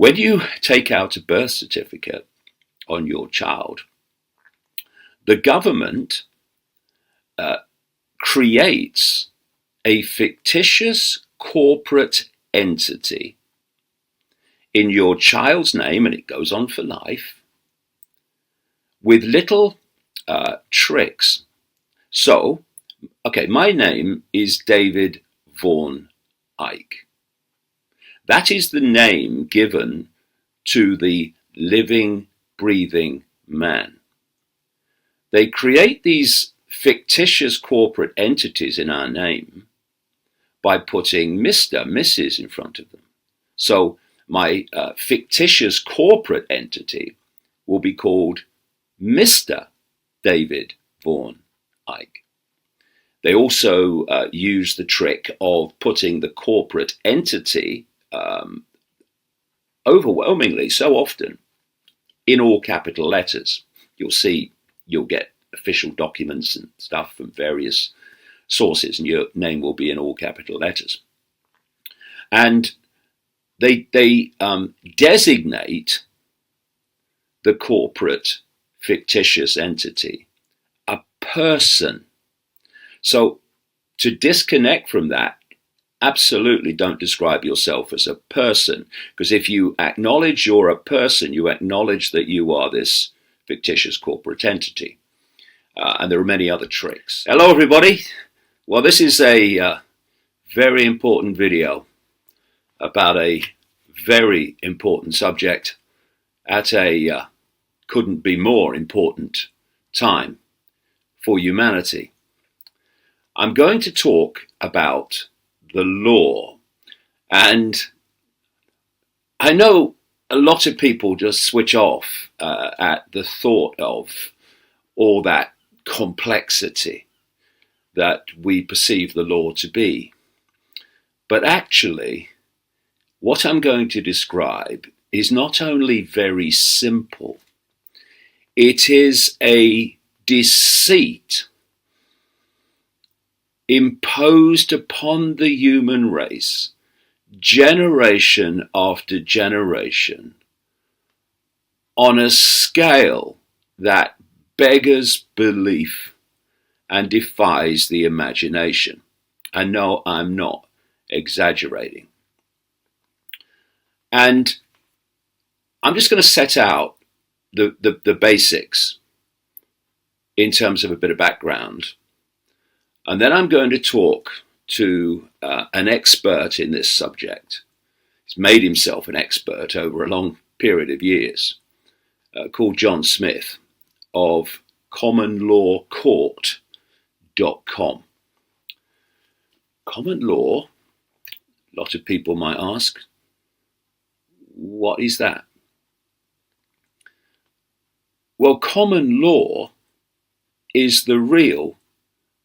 When you take out a birth certificate on your child, the government creates a fictitious corporate entity in your child's name, and it goes on for life, with little tricks. So, okay, my name is David Vaughan Icke. That is the name given to the living, breathing man. They create these fictitious corporate entities in our name by putting Mr., Mrs. in front of them. So my fictitious corporate entity will be called Mr. David Vaughan Icke. They also use the trick of putting the corporate entity overwhelmingly, so often, in all capital letters. You'll get official documents and stuff from various sources, and your name will be in all capital letters. And they designate the corporate fictitious entity a person. So to disconnect from that, absolutely don't describe yourself as a person, because if you acknowledge you're a person, you acknowledge that you are this fictitious corporate entity. And there are many other tricks. Hello, everybody. Well, this is a very important video about a very important subject at a couldn't be more important time for humanity. I'm going to talk about the law. And I know a lot of people just switch off at the thought of all that complexity that we perceive the law to be. But actually, what I'm going to describe is not only very simple, it is a deceit imposed upon the human race, generation after generation, on a scale that beggars belief and defies the imagination. And no, I'm not exaggerating. And I'm just going to set out the basics in terms of a bit of background. And then I'm going to talk to an expert in this subject. He's made himself an expert over a long period of years, called John Smith of commonlawcourt.com. Common law, a lot of people might ask, what is that? Well, common law is the real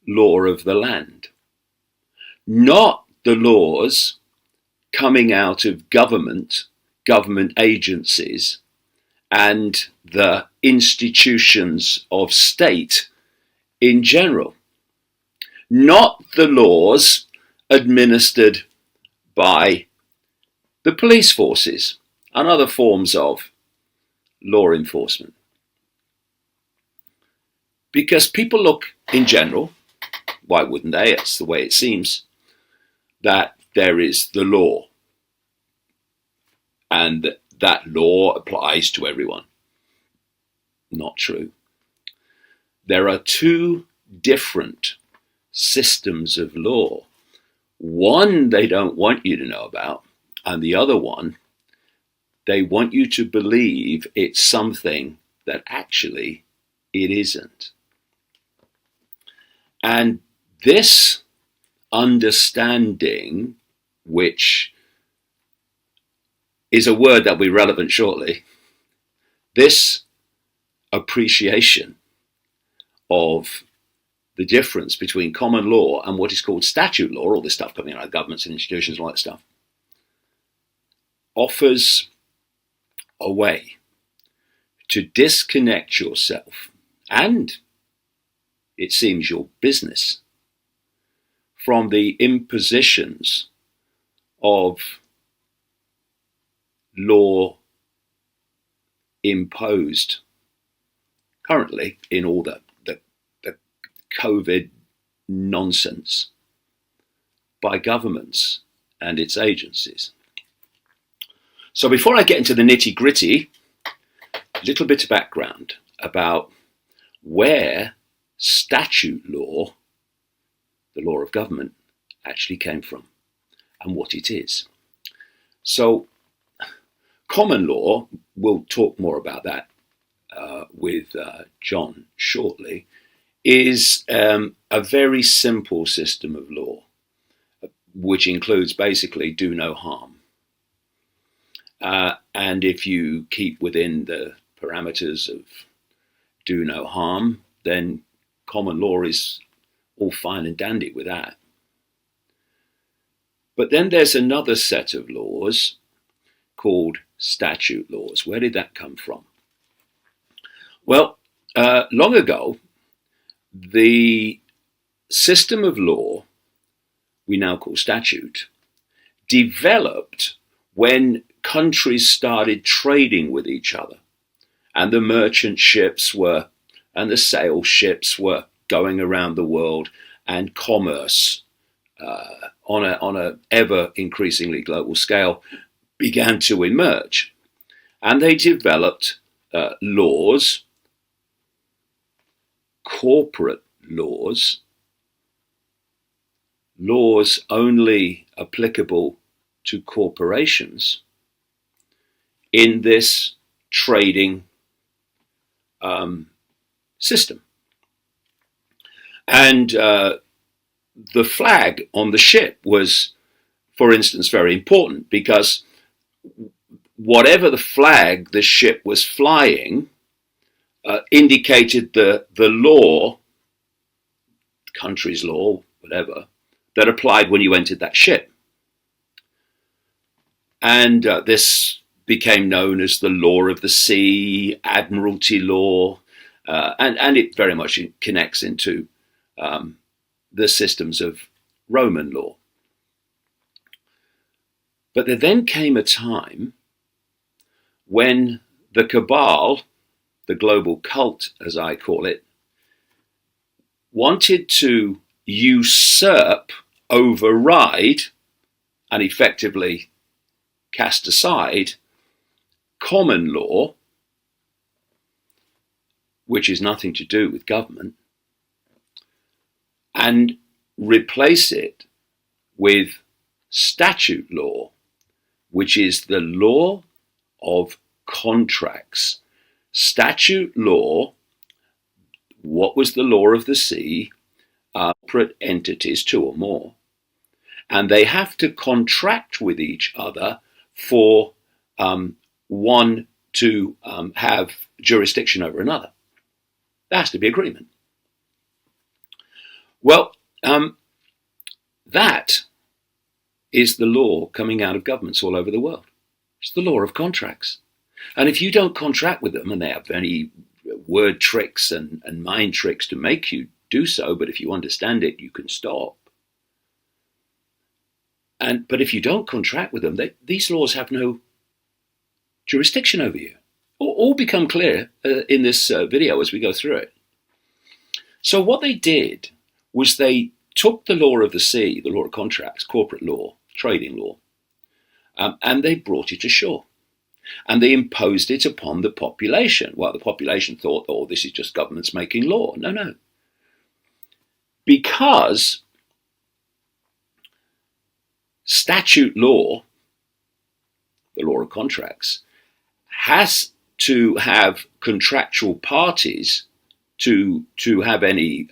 law of the land, not the laws coming out of government agencies, and the institutions of state in general, not the laws administered by the police forces and other forms of law enforcement. Because people look in general, why wouldn't they? It's the way it seems, that there is the law, and that law applies to everyone. Not true. There are two different systems of law. One they don't want you to know about, and the other one, they want you to believe it's something that actually it isn't. And this understanding, which is a word that will be relevant shortly, this appreciation of the difference between common law and what is called statute law, all this stuff coming out of governments and institutions and all that stuff, offers a way to disconnect yourself and, it seems, your business from the impositions of law imposed currently in all the COVID nonsense by governments and its agencies. So before I get into the nitty-gritty, a little bit of background about where statute law, the law of government, actually came from and what it is. So common law, we'll talk more about that with John shortly, is a very simple system of law, which includes basically do no harm. And if you keep within the parameters of do no harm, then common law is all fine and dandy with that. But then there's another set of laws called statute laws. Where did that come from? Well, long ago, the system of law we now call statute developed when countries started trading with each other, and the merchant ships and the sail ships were going around the world, and commerce on a ever increasingly global scale began to emerge. And they developed laws, corporate laws only applicable to corporations in this trading system. And the flag on the ship was, for instance, very important, because whatever the flag the ship was flying indicated the law, country's law, whatever, that applied when you entered that ship. And this became known as the law of the sea, admiralty law, and it very much connects into the systems of Roman law. But there then came a time when the cabal, the global cult as I call it, wanted to usurp, override, and effectively cast aside common law, which is nothing to do with government, and replace it with statute law, which is the law of contracts. Statute law, what was the law of the sea? Corporate entities, two or more, and they have to contract with each other for one to have jurisdiction over another. There has to be agreement. Well, that is the law coming out of governments all over the world. It's the law of contracts. And if you don't contract with them, and they have any word tricks and mind tricks to make you do so, but if you understand it, you can stop. But if you don't contract with them, these laws have no jurisdiction over you. All become clear in this video as we go through it. So what they did was they took the law of the sea, the law of contracts, corporate law, trading law, and they brought it ashore. And they imposed it upon the population. Well, the population thought, oh, this is just governments making law. No. Because statute law, the law of contracts, has to have contractual parties to have any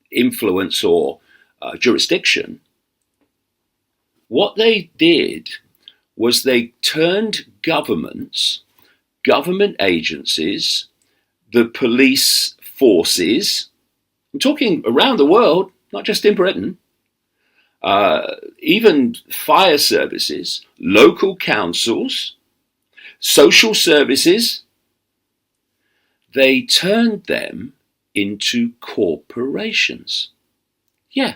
influence or jurisdiction. What they did was they turned governments, government agencies, the police forces, I'm talking around the world, not just in Britain, even fire services, local councils, social services, they turned them into corporations. Yeah.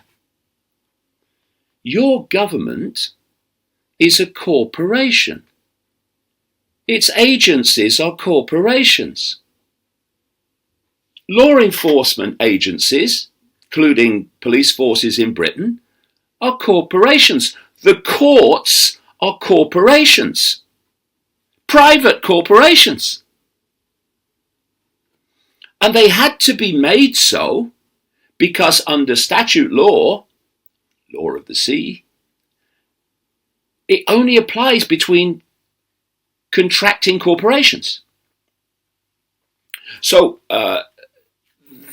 Your government is a corporation. Its agencies are corporations. Law enforcement agencies, including police forces in Britain, are corporations. The courts are corporations. Private corporations. And they had to be made so because under statute law, law of the sea, it only applies between contracting corporations. So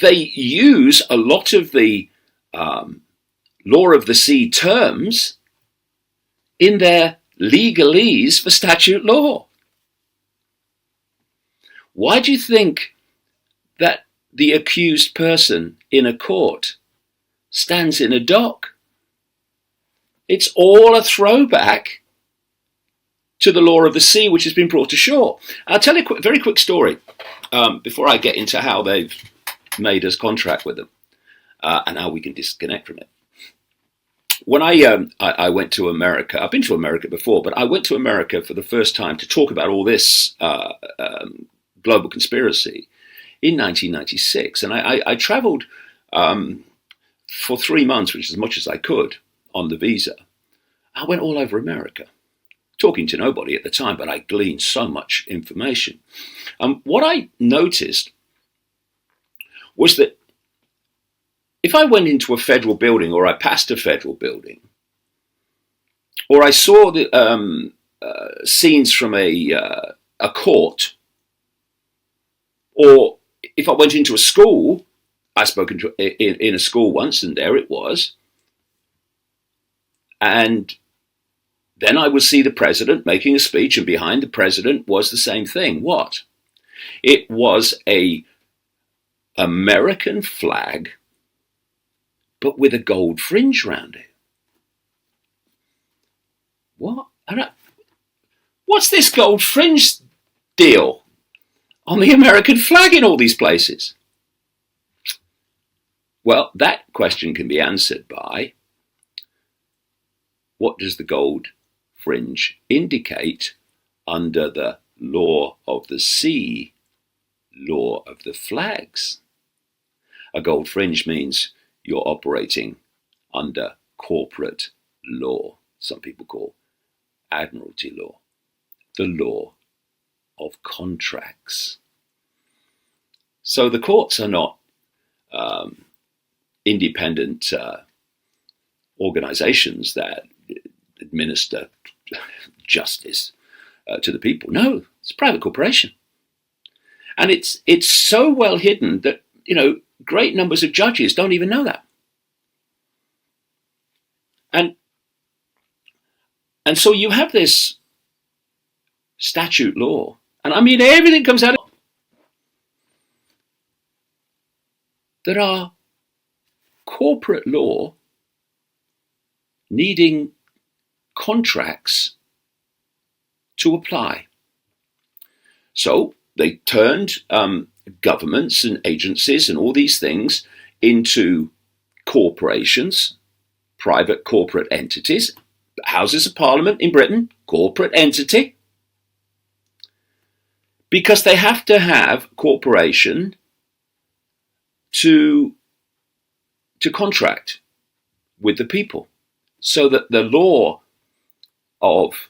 they use a lot of the law of the sea terms in their legalese for statute law. Why do you think that the accused person in a court stands in a dock? It's all a throwback to the law of the sea, which has been brought to shore. I'll tell you a very quick story before I get into how they've made us contract with them and how we can disconnect from it. When I went to America, I've been to America before, but I went to America for the first time to talk about all this global conspiracy in 1996. And I traveled for 3 months, which is as much as I could, on the visa. I went all over America, talking to nobody at the time, but I gleaned so much information. What I noticed was that if I went into a federal building, or I passed a federal building, or I saw the scenes from a court, or if I went into a school, I spoke in a school once, and there it was, and then I would see the president making a speech, and behind the president was the same thing. What? It was a American flag, but with a gold fringe around it. What? What's this gold fringe deal on the American flag in all these places? Well, that question can be answered by, what does the gold fringe indicate under the law of the sea, law of the flags? A gold fringe means you're operating under corporate law. Some people call admiralty law, the law of contracts. So the courts are not independent organizations that administer justice to the people. No, it's a private corporation. And it's so well hidden that, great numbers of judges don't even know that. And so you have this statute law, and I mean everything comes out of that are corporate law needing contracts to apply. So they turned governments and agencies and all these things into corporations, private corporate entities. Houses of Parliament in Britain, corporate entity, because they have to have corporation to contract with the people, so that the law of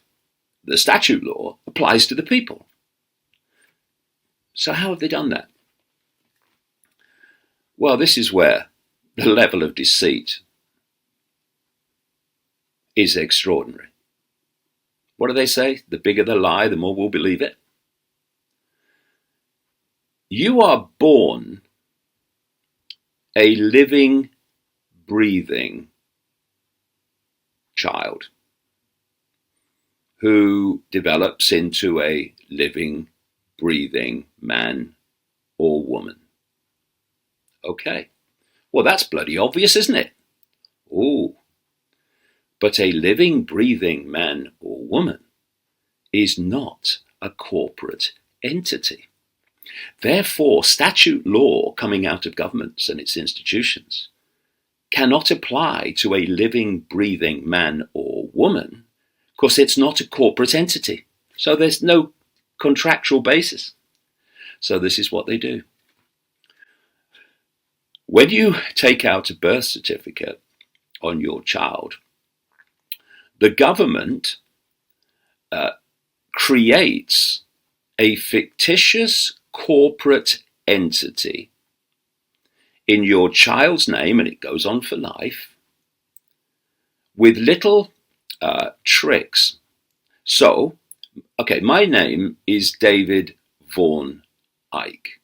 the statute law applies to the people. So how have they done that? Well, this is where the level of deceit is extraordinary. What do they say? The bigger the lie, the more we'll believe it. You are born a living, breathing child who develops into a living, breathing man or woman. Okay. Well, that's bloody obvious, isn't it? Oh. But a living, breathing man or woman is not a corporate entity. Therefore, statute law coming out of governments and its institutions cannot apply to a living, breathing man or woman, course, it's not a corporate entity. So there's no contractual basis. So this is what they do. When you take out a birth certificate on your child, the government creates a fictitious corporate entity in your child's name, and it goes on for life, with little tricks. So, okay, my name is David Vaughan Icke.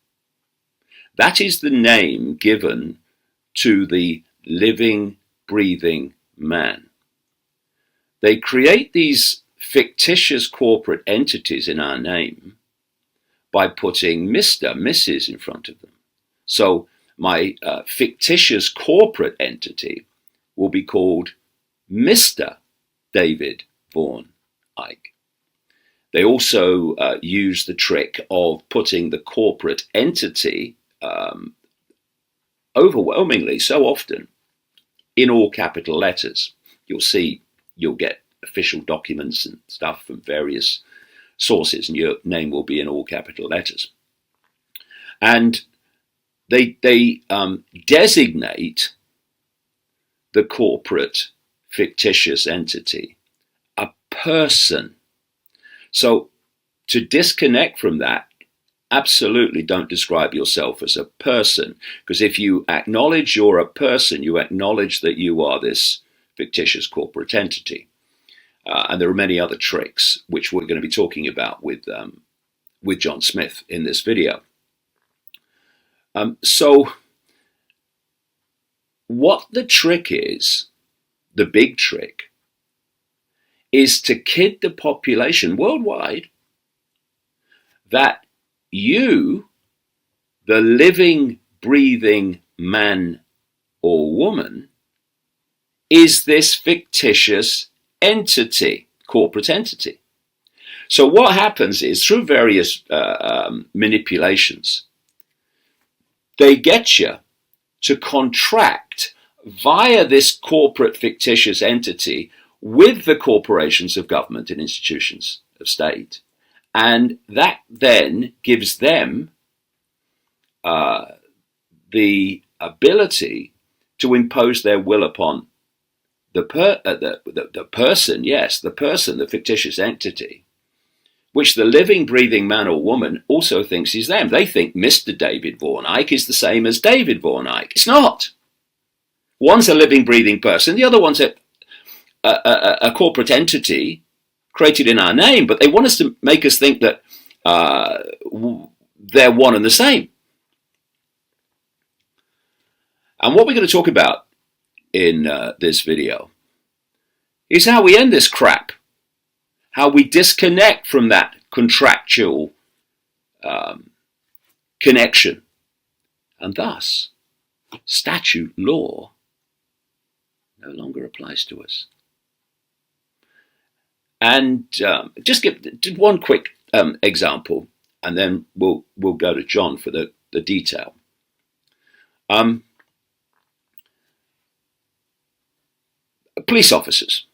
That is the name given to the living, breathing man. They create these fictitious corporate entities in our name by putting Mr., Mrs. in front of them. So my fictitious corporate entity will be called Mr. David Vaughan Icke. They also use the trick of putting the corporate entity overwhelmingly, so often, in all capital letters. You'll get official documents and stuff from various sources, and your name will be in all capital letters. And they designate the corporate fictitious entity a person. So to disconnect from that, absolutely don't describe yourself as a person, because if you acknowledge you're a person, you acknowledge that you are this fictitious corporate entity. And there are many other tricks which we're going to be talking about with John Smith in this video. So what the trick is, the big trick, is to kid the population worldwide that you, the living, breathing man or woman, is this fictitious entity, corporate entity. So what happens is, through various manipulations, they get you to contract via this corporate fictitious entity with the corporations of government and institutions of state. And that then gives them the ability to impose their will upon the person, yes, the person, the fictitious entity, which the living, breathing man or woman also thinks is them. They think Mr. David Vaughan Icke is the same as David Vaughan Icke. It's not. One's a living, breathing person. The other one's a corporate entity created in our name, but they want us to make us think that they're one and the same. And what we're going to talk about in this video is how we end this crap, how we disconnect from that contractual connection, and thus statute law no longer applies to us. And just give one quick example, and then we'll go to John for the detail. Police officers,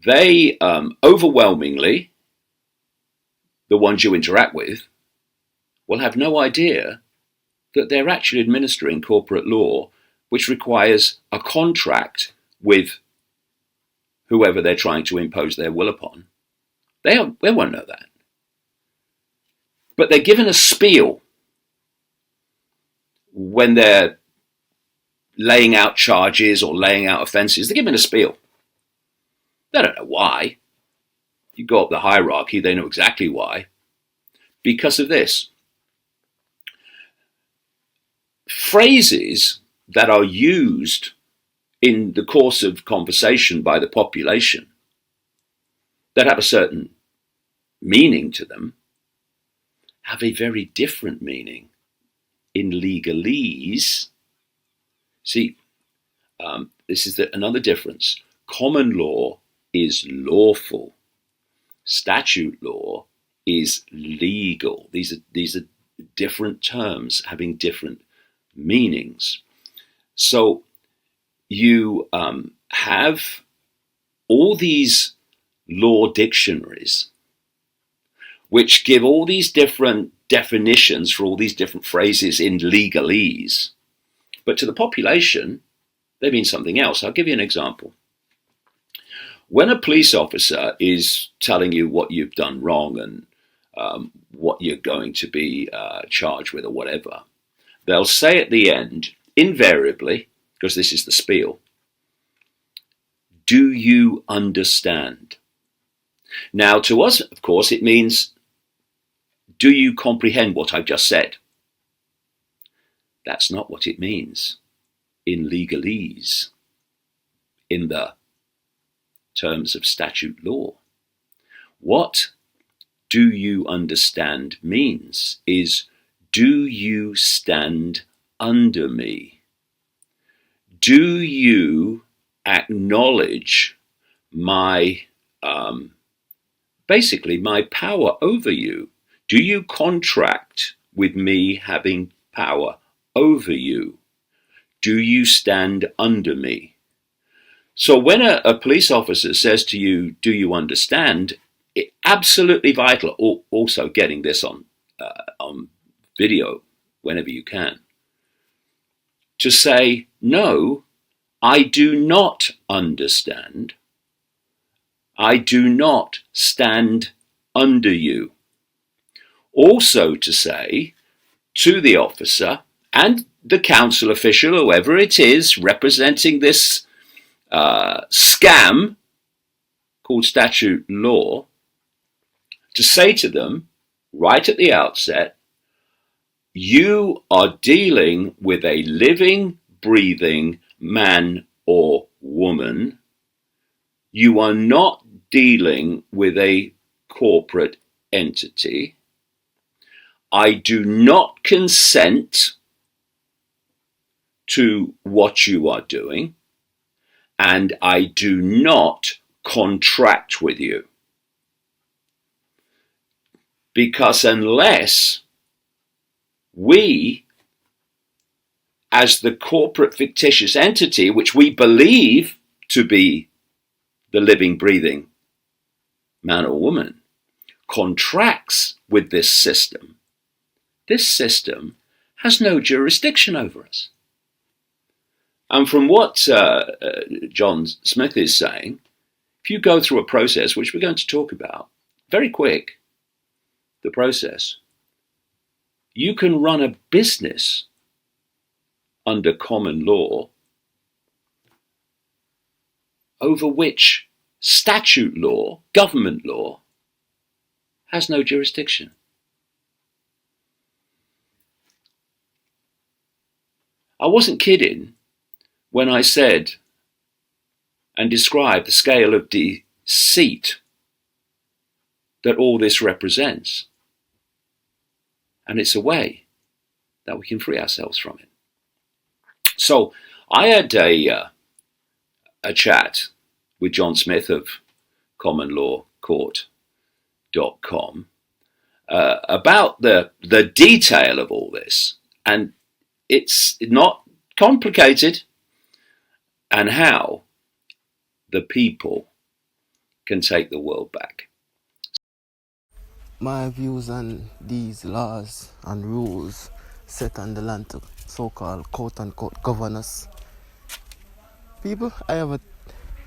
they overwhelmingly, the ones you interact with, will have no idea that they're actually administering corporate law, which requires a contract with whoever they're trying to impose their will upon. They won't know that. But they're given a spiel when they're laying out charges or laying out offences. They're given a spiel. They don't know why. You go up the hierarchy, they know exactly why. Because of this. Phrases that are used in the course of conversation by the population that have a certain meaning to them have a very different meaning in legalese. See, this is another difference. Common law is lawful. Statute law is legal. These are different terms having different meanings. So you have all these law dictionaries, which give all these different definitions for all these different phrases in legalese. But to the population, they mean something else. I'll give you an example. When a police officer is telling you what you've done wrong and what you're going to be charged with or whatever, they'll say at the end, invariably, because this is the spiel, do you understand? Now, to us, of course, it means, do you comprehend what I've just said? That's not what it means in legalese, in the terms of statute law. What do you understand means is, do you stand under me? Do you acknowledge my, basically my power over you? Do you contract with me having power over you? Do you stand under me? So when a police officer says to you, do you understand? It's absolutely vital, also getting this on video whenever you can, to say, no, I do not understand. I do not stand under you. Also to say to the officer and the council official, whoever it is representing this scam called statute law, to say to them right at the outset, you are dealing with a living, breathing man or woman. You are not dealing with a corporate entity. I do not consent to what you are doing, and I do not contract with you. Because unless we, as the corporate fictitious entity, which we believe to be the living, breathing man or woman, contracts with this system has no jurisdiction over us. And from what John Smith is saying, if you go through a process, which we're going to talk about, very quick, the process, you can run a business under common law over which statute law, government law, has no jurisdiction. I wasn't kidding when I said and described the scale of deceit that all this represents. And it's a way that we can free ourselves from it. So I had a chat with John Smith of commonlawcourt.com about the detail of all this. And it's not complicated, and how the people can take the world back. My views on these laws and rules set on the land to so-called quote-unquote governors. People, I have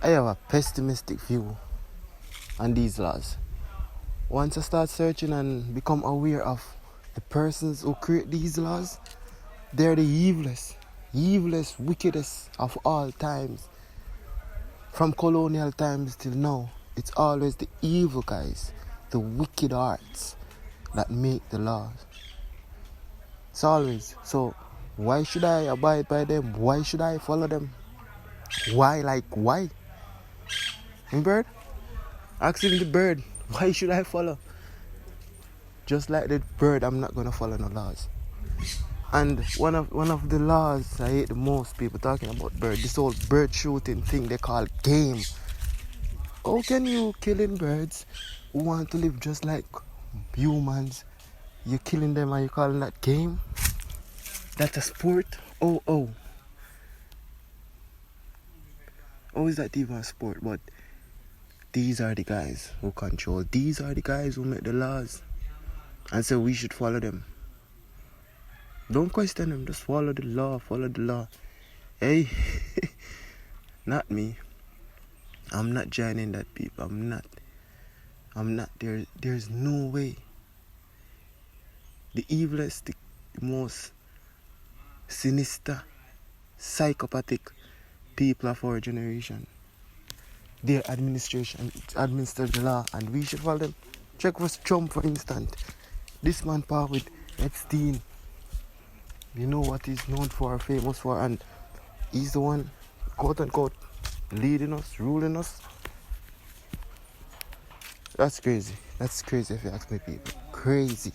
a pessimistic view on these laws. Once I start searching and become aware of the persons who create these laws, they're the evilest, wickedest of all times. From colonial times till now, it's always the evil guys, the wicked hearts that make the laws. It's always. So why should I abide by them? Why should I follow them? Why? And bird? Ask even the bird, why should I follow? Just like the bird, I'm not gonna follow no laws. And one of the laws I hate the most, people talking about bird, this whole bird shooting thing they call game. How can you killing birds who want to live just like humans? You're killing them and you're calling that game? That's a sport? Oh. How is that even a sport? But these are the guys who control. These are the guys who make the laws. And so we should follow them. Don't question them. Just follow the law. Follow the law. Hey, not me. I'm not joining that people. I'm not. There's no way. The evilest, the most sinister, psychopathic people of our generation. Their administration administers the law and we should follow them. Check for Trump, for instance. This man part with Epstein. You know what he's known for, famous for, and he's the one, quote unquote, leading us, ruling us. That's crazy. That's crazy if you ask me, people. Crazy.